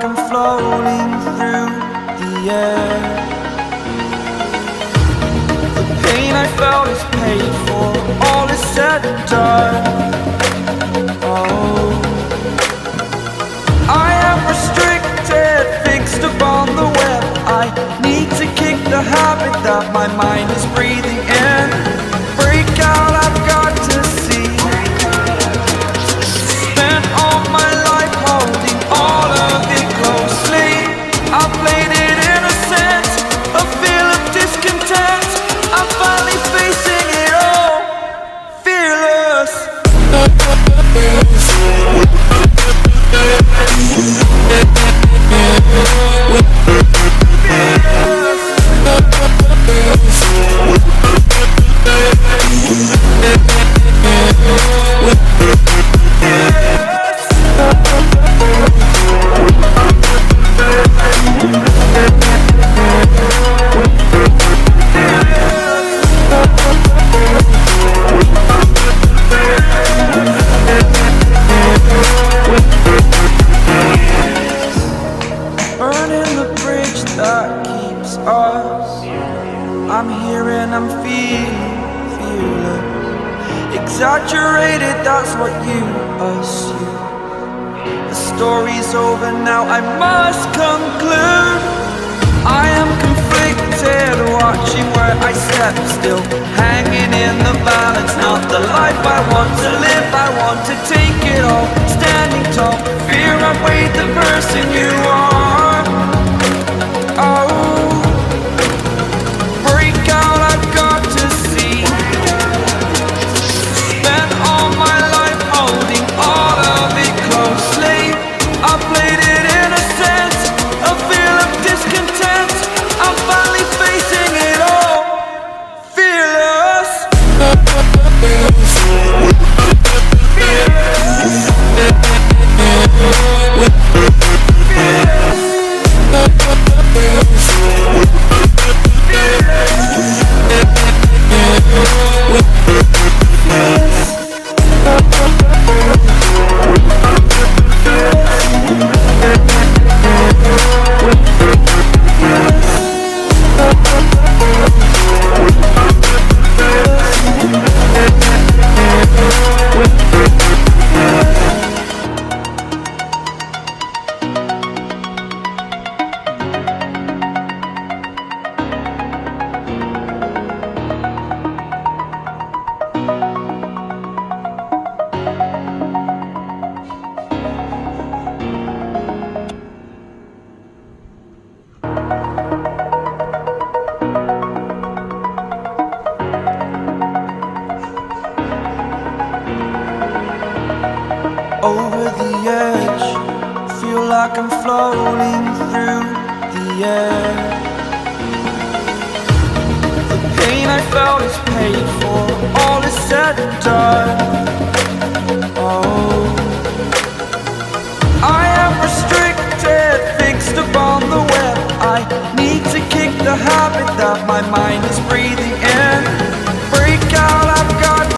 like I'm floating through the air. The pain I felt is paid for, all is said and done. Oh, I am restricted, fixed upon the web. I need to kick the habit that my mind is breathing in. Break out, I've got to see. Spent all my life holding all of it closely. I played it innocent, a feel of discontent. I'm finally facing it all, fearless. Burning the bridge that keeps us. I'm here and I'm feeling fearless. Exaggerated, that's what you assume. The story's over now, I must conclude. I am conflicted, watching where I step still, hanging in the balance. Not the life I want to live, I want to take it all. Standing tall, fear outweighed the person you are. Oh, break out, I've got to see. Spent all my life holding all of it closely. I played it innocent, a feel of discontent. I'm finally facing it all, fearless. Over the edge, feel like I'm floating through the air. The pain I felt is paid for, all is said and done. Oh, I am restricted, fixed upon the web. I need to kick the habit that my mind is breathing.